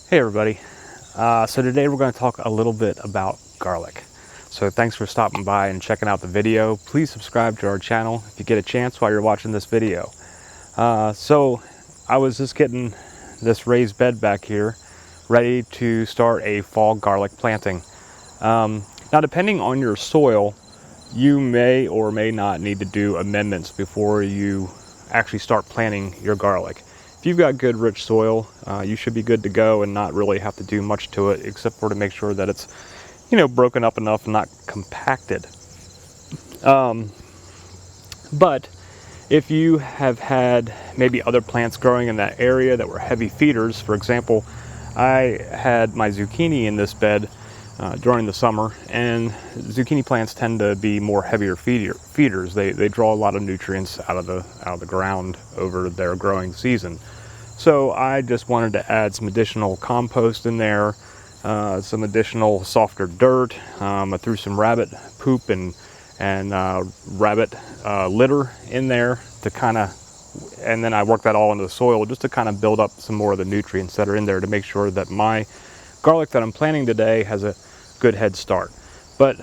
Hey everybody. So today we're going to talk a little bit about garlic. So thanks for stopping by and checking out the video. Please subscribe to our channel if you get a chance while you're watching this video. So I was just getting this raised bed back here ready to start a fall garlic planting. Now depending on your soil, you may or may not need to do amendments before you actually start planting your garlic. If you've got good rich soil, you should be good to go and not really have to do much to it except for to make sure that it's, broken up enough and not compacted. But if you have had maybe other plants growing in that area that were heavy feeders, for example, I had my zucchini in this bed during the summer, and zucchini plants tend to be more heavier feeders. They draw a lot of nutrients out of the ground over their growing season. So I just wanted to add some additional compost in there, some additional softer dirt. I threw some rabbit poop and rabbit litter in there to and then I worked that all into the soil just to kind of build up some more of the nutrients that are in there to make sure that my garlic that I'm planting today has a good head start. But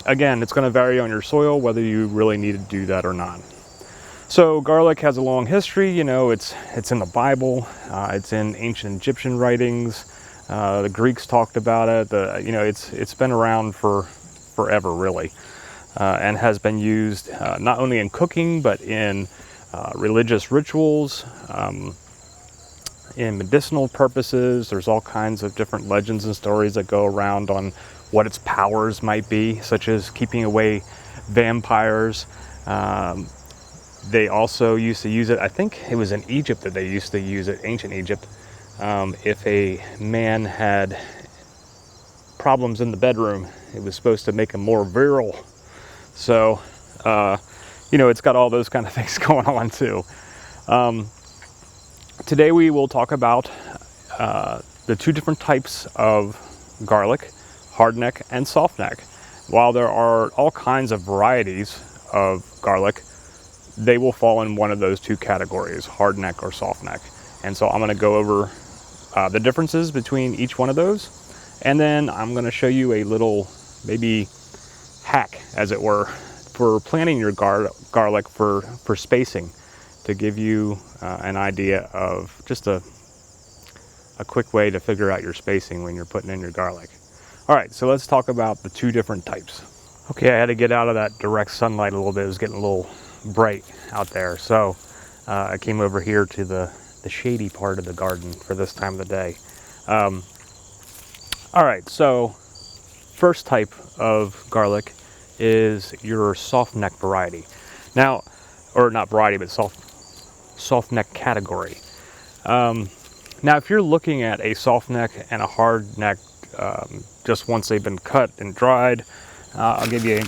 again, it's going to vary on your soil whether you really need to do that or not. So garlic has a long history. It's in the Bible, it's in ancient Egyptian writings. The Greeks talked about it. It's been around for forever, really, and has been used not only in cooking but in religious rituals, in medicinal purposes. There's all kinds of different legends and stories that go around on what its powers might be, such as keeping away vampires. They also used to use it, I think it was in Egypt that they used to use it, ancient Egypt, if a man had problems in the bedroom, it was supposed to make him more virile. So, it's got all those kind of things going on too. Today we will talk about the two different types of garlic, hardneck and softneck. While there are all kinds of varieties of garlic, they will fall in one of those two categories, hardneck or softneck. And so I'm going to go over the differences between each one of those, and then I'm going to show you a little maybe hack, as it were, for planting your garlic for spacing, to give you an idea of just a quick way to figure out your spacing when you're putting in your garlic. All right, so let's talk about the two different types. Okay, I had to get out of that direct sunlight a little bit. It was getting a little bright out there, so I came over here to the shady part of the garden for this time of the day. All right, so first type of garlic is your softneck variety. Now, or not variety, but softneck category. Now, if you're looking at a softneck and a hardneck, just once they've been cut and dried, I'll give you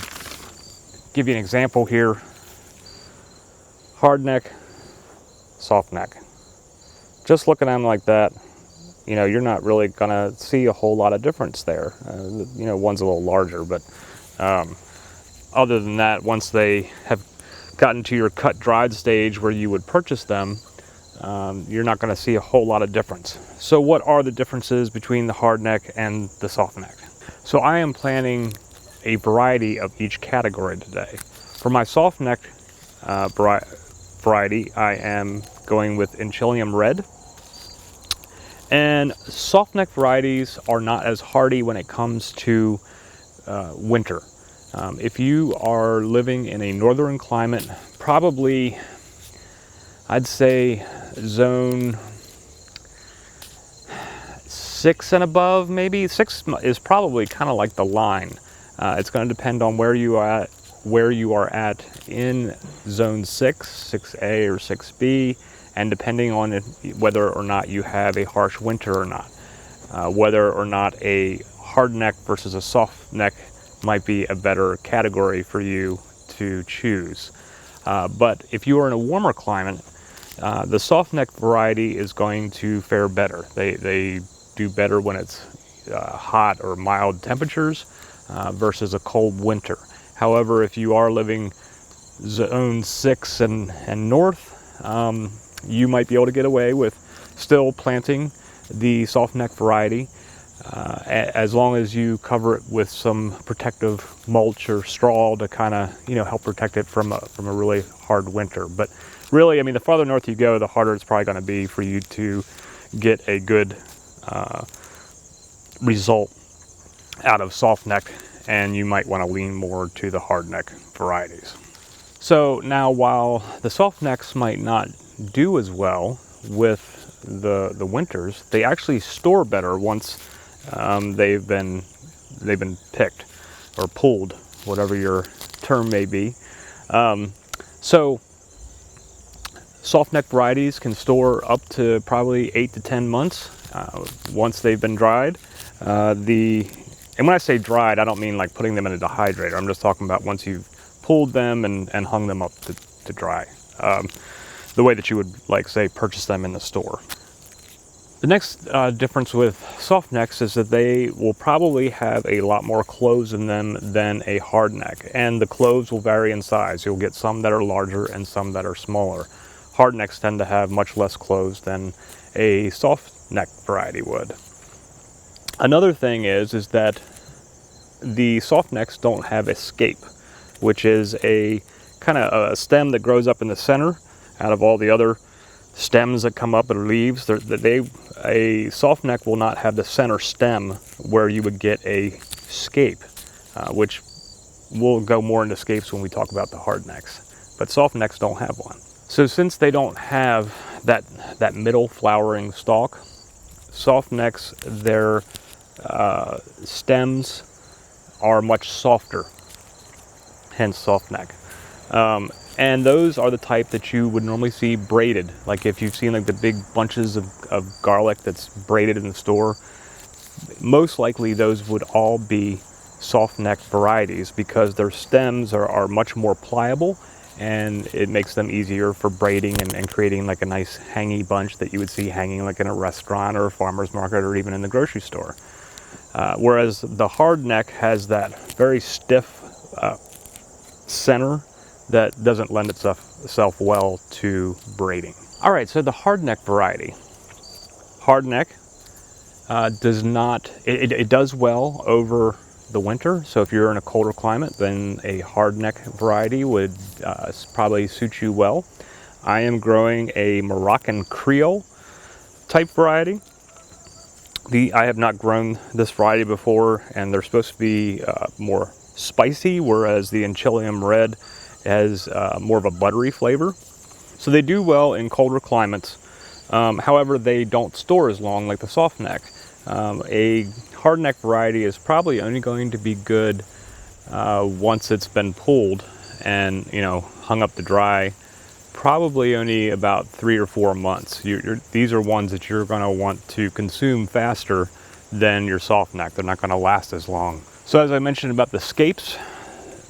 an example here. Hardneck, softneck. Just looking at them like that, you're not really gonna see a whole lot of difference there. One's a little larger, but other than that, once they have gotten to your cut dried stage where you would purchase them, you're not going to see a whole lot of difference. So what are the differences between the hardneck and the softneck? So I am planting a variety of each category today. For my softneck variety, I am going with Enchilium Red. And softneck varieties are not as hardy when it comes to winter. If you are living in a northern climate, probably I'd say zone 6 and above, maybe 6 is probably kind of like the line. It's going to depend on where you are at in zone 6, 6A or 6B, and depending on whether or not you have a harsh winter or not, whether or not a hardneck versus a softneck might be a better category for you to choose. But if you are in a warmer climate, the softneck variety is going to fare better. They do better when it's hot or mild temperatures versus a cold winter. However, if you are living zone 6 and north, you might be able to get away with still planting the soft neck variety, as long as you cover it with some protective mulch or straw to kind of, help protect it from a really hard winter. But really, I mean, the farther north you go, the harder it's probably going to be for you to get a good result out of soft neck, and you might want to lean more to the hard neck varieties. So now, while the soft necks might not do as well with the winters, they actually store better once they've been picked or pulled, whatever your term may be. So soft neck varieties can store up to probably 8 to 10 months once they've been dried. And when I say dried, I don't mean like putting them in a dehydrator. I'm just talking about once you've pulled them and hung them up to dry. The way that you would, like, say, purchase them in the store. The next difference with soft necks is that they will probably have a lot more cloves in them than a hard neck, and the cloves will vary in size. You'll get some that are larger and some that are smaller. Hard necks tend to have much less cloves than a soft neck variety would. Another thing is that the soft necks don't have a scape, which is a kind of a stem that grows up in the center out of all the other stems that come up or leaves. A soft neck will not have the center stem where you would get a scape, which we'll go more into scapes when we talk about the hard necks. But soft necks don't have one. So since they don't have that middle flowering stalk, soft necks, their stems are much softer, hence soft neck. And those are the type that you would normally see braided. Like if you've seen like the big bunches of garlic that's braided in the store, most likely those would all be soft neck varieties because their stems are much more pliable, and it makes them easier for braiding and creating like a nice hangy bunch that you would see hanging like in a restaurant or a farmer's market or even in the grocery store. Whereas the hard neck has that very stiff center that doesn't lend itself well to braiding. All right, so the hard neck variety. Hard neck does not, it does well over the winter. So if you're in a colder climate, then a hard neck variety would probably suit you well. I am growing a Moroccan Creole type variety. I have not grown this variety before, and they're supposed to be more spicy, whereas the Anchillium Red has more of a buttery flavor. So they do well in colder climates. However, they don't store as long like the soft neck. A hard neck variety is probably only going to be good once it's been pulled and hung up to dry. Probably only about 3 or 4 months. These are ones that you're going to want to consume faster than your soft neck. They're not going to last as long. So as I mentioned about the scapes,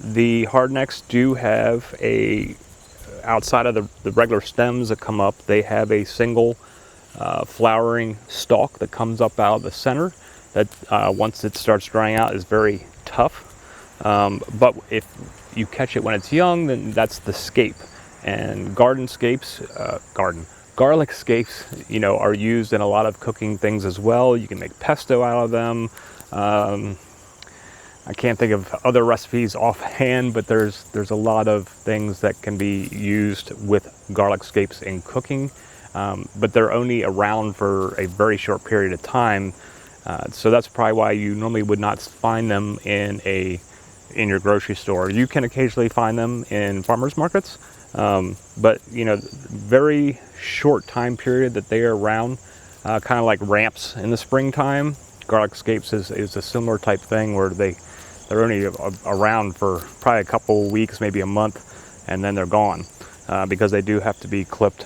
the hard necks do have outside of the regular stems that come up, they have a single flowering stalk that comes up out of the center that once it starts drying out is very tough. But if you catch it when it's young, then that's the scape. And garlic scapes, are used in a lot of cooking things as well. You can make pesto out of them. I can't think of other recipes offhand, but there's a lot of things that can be used with garlic scapes in cooking, but they're only around for a very short period of time. So that's probably why you normally would not find them in your grocery store. You can occasionally find them in farmers markets. But very short time period that they are around, kind of like ramps in the springtime. Garlic scapes is a similar type thing where they're only around for probably a couple weeks, maybe a month, and then they're gone, because they do have to be clipped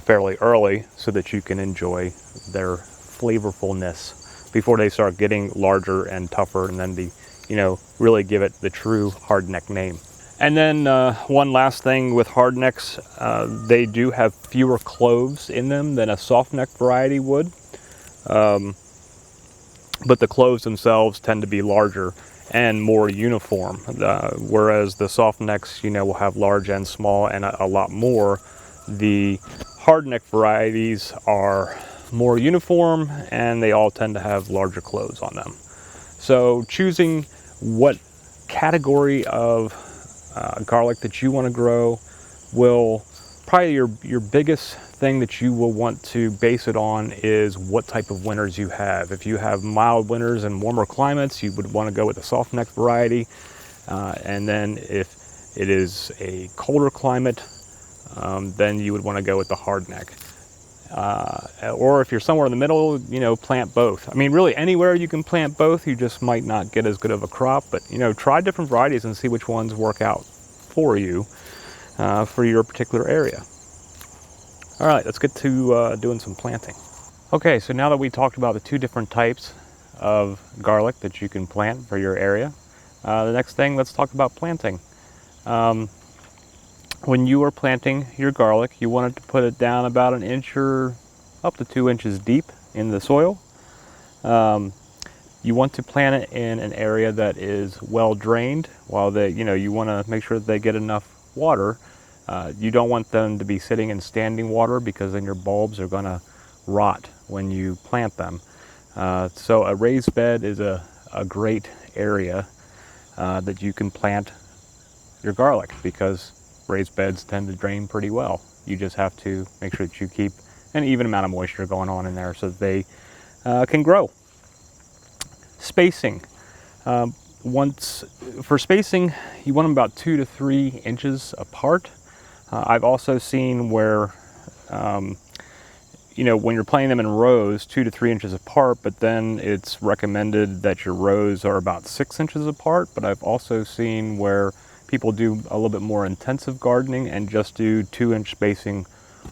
fairly early so that you can enjoy their flavorfulness before they start getting larger and tougher, and then really give it the true hard neck name. And then one last thing with hard necks, they do have fewer cloves in them than a soft neck variety would. But the cloves themselves tend to be larger and more uniform, whereas the soft necks, will have large and small and a lot more. The hard neck varieties are more uniform, and they all tend to have larger cloves on them. So choosing what category of garlic that you want to grow will probably your biggest thing that you will want to base it on is what type of winters you have. If you have mild winters and warmer climates, you would want to go with a soft neck variety. And then if it is a colder climate, then you would want to go with the hard neck. Or if you're somewhere in the middle, you know, plant both. I mean, really anywhere you can plant both, you just might not get as good of a crop, but you know, try different varieties and see which ones work out for you, for your particular area. All right, let's get to doing some planting. Okay, so now that we talked about the two different types of garlic that you can plant for your area, the next thing, let's talk about planting. When you are planting your garlic, you want to put it down about 1 inch or up to 2 inches deep in the soil. You want to plant it in an area that is well drained. While you want to make sure that they get enough water. You don't want them to be sitting in standing water, because then your bulbs are going to rot when you plant them. So a raised bed is a great area that you can plant your garlic, because raised beds tend to drain pretty well. You just have to make sure that you keep an even amount of moisture going on in there so that they can grow. Spacing. For spacing, you want them about 2 to 3 inches apart. I've also seen where, when you're planting them in rows, 2 to 3 inches apart, but then it's recommended that your rows are about 6 inches apart. But I've also seen where people do a little bit more intensive gardening and just do 2-inch spacing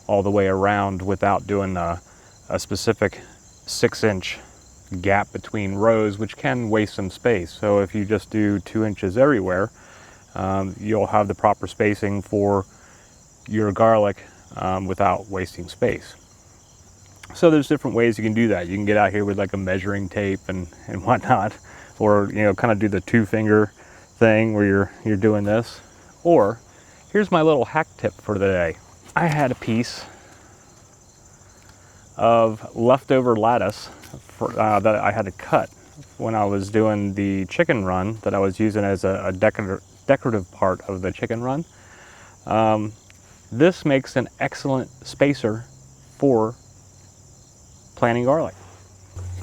all the way around without doing a specific 6-inch gap between rows, which can waste some space. So if you just do 2 inches everywhere, you'll have the proper spacing for your garlic without wasting space. So there's different ways you can do that. You can get out here with like a measuring tape and whatnot, or kind of do the 2-finger thing where you're doing this. Or here's my little hack tip for the day. I had a piece of leftover lattice that I had to cut when I was doing the chicken run that I was using as a decorative part of the chicken run. This makes an excellent spacer for planting garlic.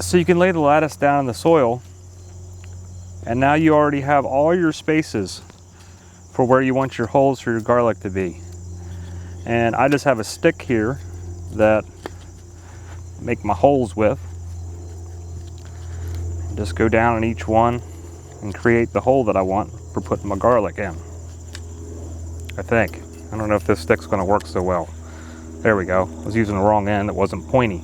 So you can lay the lattice down in the soil, and now you already have all your spaces for where you want your holes for your garlic to be. And I just have a stick here that I make my holes with. Just go down in each one and create the hole that I want for putting my garlic in. I think. I don't know if this stick's going to work so well. There we go. I was using the wrong end. It wasn't pointy.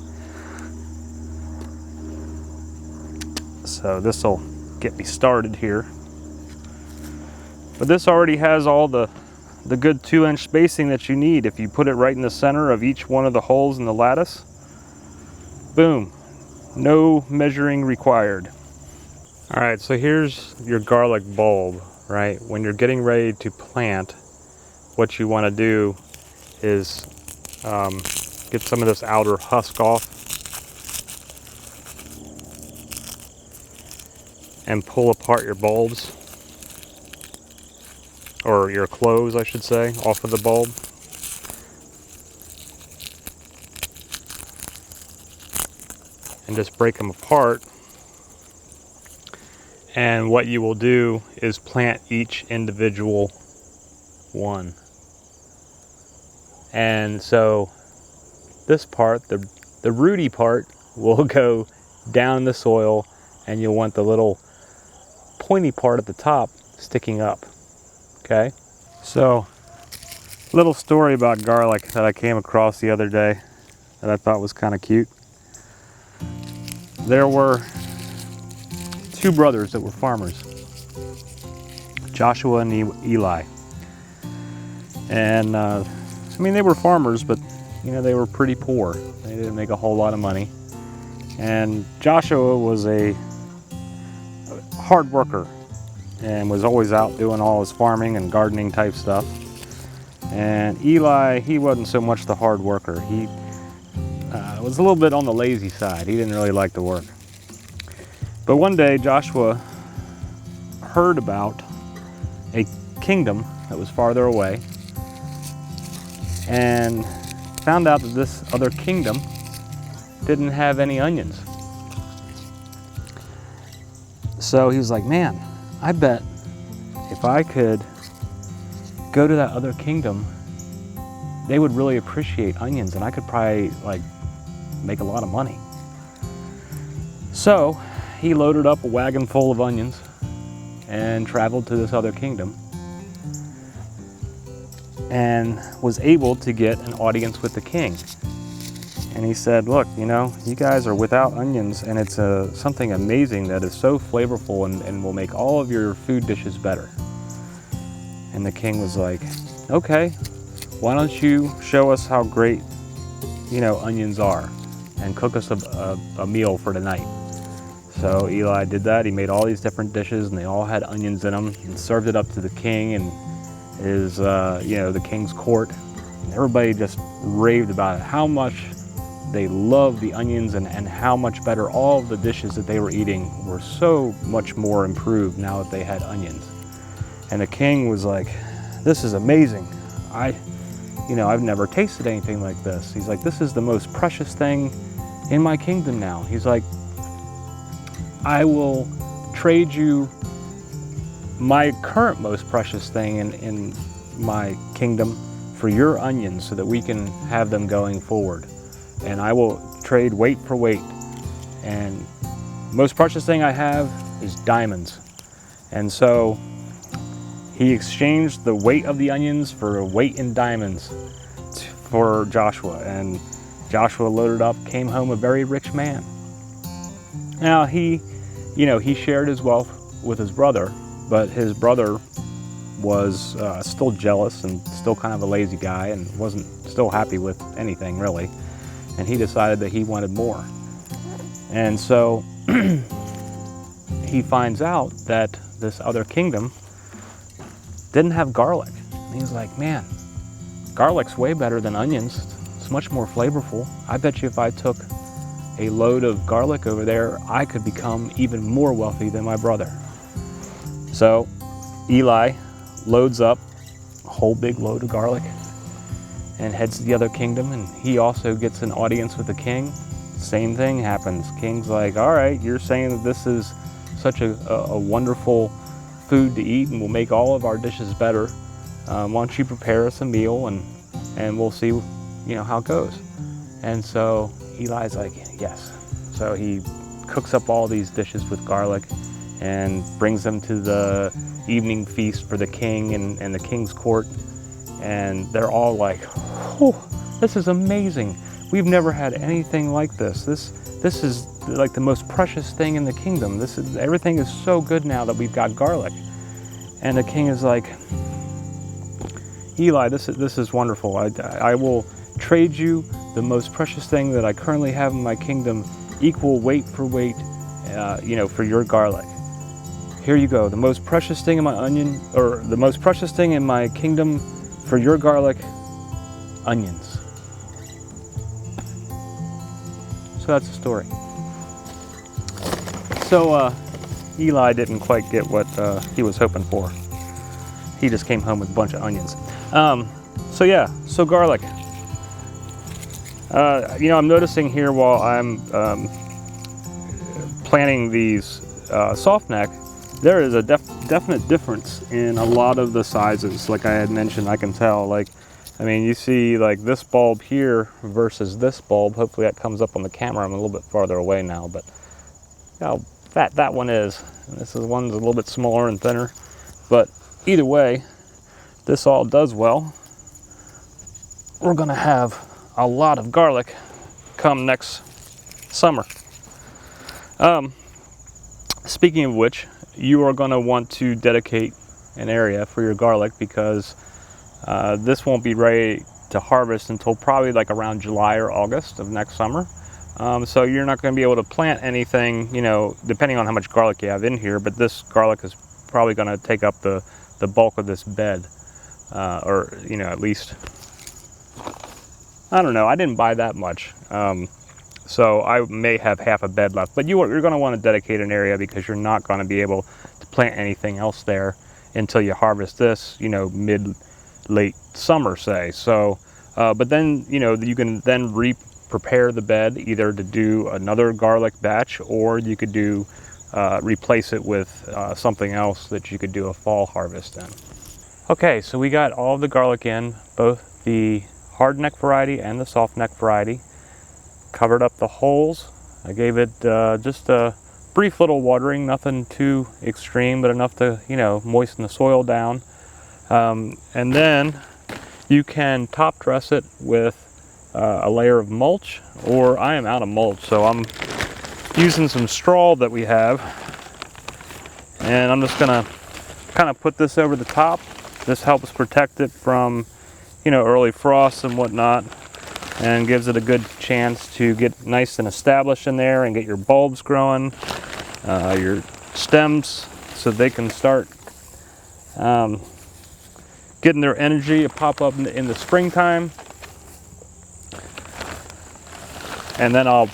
So this will get me started here. But this already has all the good 2-inch spacing that you need. If you put it right in the center of each one of the holes in the lattice, boom, no measuring required. All right, so here's your garlic bulb, right? When you're getting ready to plant, what you want to do is get some of this outer husk off and pull apart your bulbs, or your cloves, I should say, off of the bulb. And just break them apart. And what you will do is plant each individual one. And so this part, the rooty part, will go down in the soil, and you'll want the little pointy part at the top sticking up. Okay? So, little story about garlic that I came across the other day that I thought was kind of cute. There were 2 brothers that were farmers, Joshua and Eli. And they were farmers, but they were pretty poor. They didn't make a whole lot of money. And Joshua was a hard worker and was always out doing all his farming and gardening type stuff. And Eli, he wasn't so much the hard worker. was a little bit on the lazy side. He didn't really like the work. But one day Joshua heard about a kingdom that was farther away and found out that this other kingdom didn't have any onions. So he was like, man, I bet if I could go to that other kingdom, they would really appreciate onions and I could probably like make a lot of money. So he loaded up a wagon full of onions and traveled to this other kingdom and was able to get an audience with the king. And he said, look, you know, you guys are without onions and it's something amazing that is so flavorful and will make all of your food dishes better. And the king was like, okay, why don't you show us how great, you know, onions are and cook us a meal for tonight. So Eli did that. He made all these different dishes and they all had onions in them and served it up to the king and his, you know, the king's court. And everybody just raved about it, how much they loved the onions and how much better all of the dishes that they were eating were so much more improved now that they had onions. And the king was like, this is amazing. I've never tasted anything like this. He's like, this is the most precious thing in my kingdom now. He's like, I will trade you my current most precious thing in my kingdom for your onions so that we can have them going forward. And I will trade weight for weight. And most precious thing I have is diamonds. And so he exchanged the weight of the onions for a weight in diamonds for Joshua. And Joshua loaded up, came home a very rich man. Now he shared his wealth with his brother, but his brother was still jealous and still kind of a lazy guy and wasn't still happy with anything really. And he decided that he wanted more. And so he finds out that this other kingdom didn't have garlic. And he's like, man, garlic's way better than onions. It's much more flavorful. I bet you if I took a load of garlic over there, I could become even more wealthy than my brother. So Eli loads up a whole big load of garlic and heads to the other kingdom, and he also gets an audience with the king. Same thing happens. King's like, all right, you're saying that this is such a wonderful food to eat and will make all of our dishes better. Why don't you prepare us a meal and we'll see, how it goes. And so Eli's like, yes. So he cooks up all these dishes with garlic and brings them to the evening feast for the king and the king's court. And they're all like, oh, this is amazing. We've never had anything like this. This is like the most precious thing in the kingdom. Everything is so good now that we've got garlic. And the king is like, Eli, this is wonderful. I will trade you the most precious thing that I currently have in my kingdom, equal weight for weight, for your garlic. Here you go. The most precious thing in my onion, or the most precious thing in my kingdom for your garlic, onions. So that's the story. So Eli didn't quite get what he was hoping for. He just came home with a bunch of onions. So garlic. I'm noticing here while I'm planting these soft neck, there is a definite difference in a lot of the sizes. Like I had mentioned, I can tell. You see like this bulb here versus this bulb. Hopefully that comes up on the camera. I'm a little bit farther away now, but that one is. And this one's a little bit smaller and thinner. But either way, this all does well. We're gonna have a lot of garlic come next summer. Speaking of which, you are going to want to dedicate an area for your garlic because this won't be ready to harvest until probably like around July or August of next summer. So you're not going to be able to plant anything, depending on how much garlic you have in here, but this garlic is probably going to take up the bulk of this bed, or at least I don't know, I didn't buy that much. So I may have half a bed left, but you're going to want to dedicate an area because you're not going to be able to plant anything else there until you harvest this, you know, late summer, say. So, but then, you know, you can then prepare the bed either to do another garlic batch, or you could do replace it with something else that you could do a fall harvest in. Okay, so we got all of the garlic in, both the hard neck variety and the soft neck variety. Covered up the holes. I gave it just a brief little watering, nothing too extreme, but enough to, you know, moisten the soil down. And then you can top dress it with a layer of mulch, or I am out of mulch, so I'm using some straw that we have, and I'm just gonna kind of put this over the top. This helps protect it from, you know, early frosts and whatnot, and gives it a good chance to get nice and established in there and get your bulbs growing, your stems, so they can start getting their energy to pop up in the springtime. And then I'll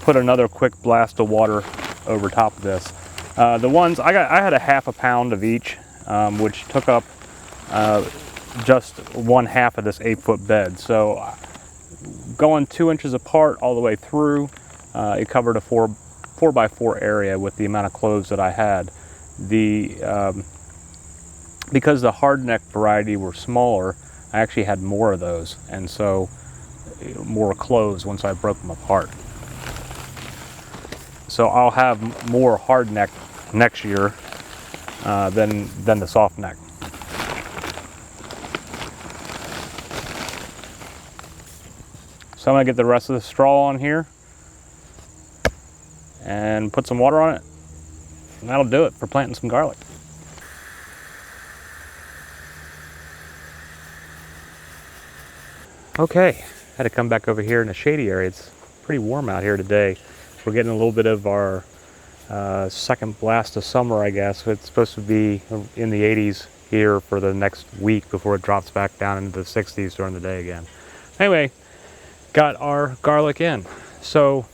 put another quick blast of water over top of this. The ones I had a half a pound of each, which took up just 1/2 of this 8-foot bed. So going 2 inches apart all the way through, it covered a 4x4 area with the amount of cloves that I had. Because the hard neck variety were smaller, I actually had more of those, and so more cloves once I broke them apart. So I'll have more hard neck next year than the soft neck. So I'm gonna get the rest of the straw on here and put some water on it, and that'll do it for planting some garlic. Okay, had to come back over here in a shady area. It's pretty warm out here today. We're getting a little bit of our second blast of summer, I guess. It's supposed to be in the 80s here for the next week before it drops back down into the 60s during the day again. Anyway, got our garlic in. So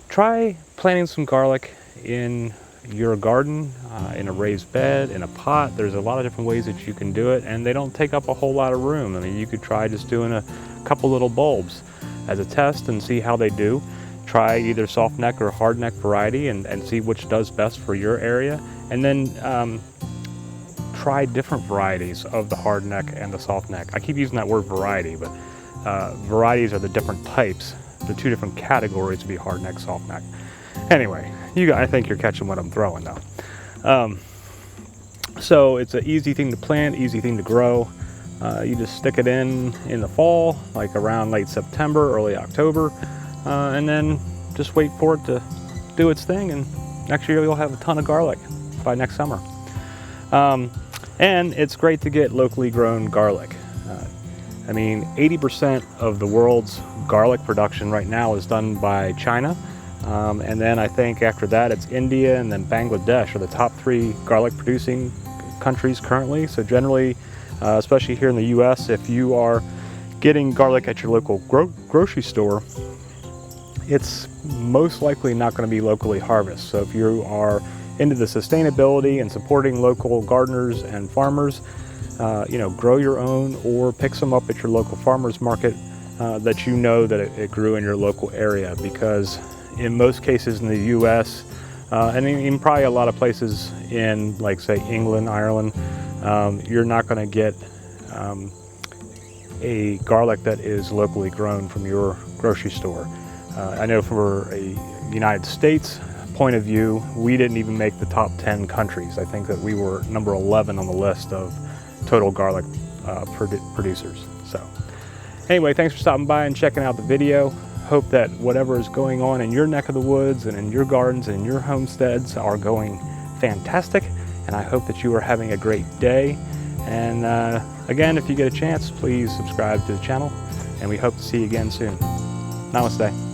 try planting some garlic in your garden, in a raised bed, in a pot. There's a lot of different ways that you can do it, and they don't take up a whole lot of room. I mean, you could try just doing a couple little bulbs as a test and see how they do. Try either soft neck or hard neck variety and see which does best for your area. And then try different varieties of the hard neck and the soft neck. I keep using that word variety, but varieties are the different types. The two different categories would be hard neck, soft neck. Anyway, I think you're catching what I'm throwing though. So it's an easy thing to plant, easy thing to grow. You just stick it in the fall, like around late September, early October, and then just wait for it to do its thing, and next year you'll have a ton of garlic by next summer. And it's great to get locally grown garlic. I mean, 80% of the world's garlic production right now is done by China. And then I think after that it's India, and then Bangladesh are the top 3 garlic producing countries currently. So generally, especially here in the US, if you are getting garlic at your local grocery store, it's most likely not going to be locally harvested. So if you are into the sustainability and supporting local gardeners and farmers, you know, grow your own or pick some up at your local farmers market that you know that it grew in your local area, because in most cases in the US, and in probably a lot of places in, like, say, England, Ireland, you're not going to get a garlic that is locally grown from your grocery store. I know for a United States point of view, we didn't even make the top 10 countries. I think that we were number 11 on the list of total garlic producers. So anyway, thanks for stopping by and checking out the video. Hope that whatever is going on in your neck of the woods and in your gardens and in your homesteads are going fantastic, and I hope that you are having a great day. And again, if you get a chance, please subscribe to the channel, and we hope to see you again soon. Namaste.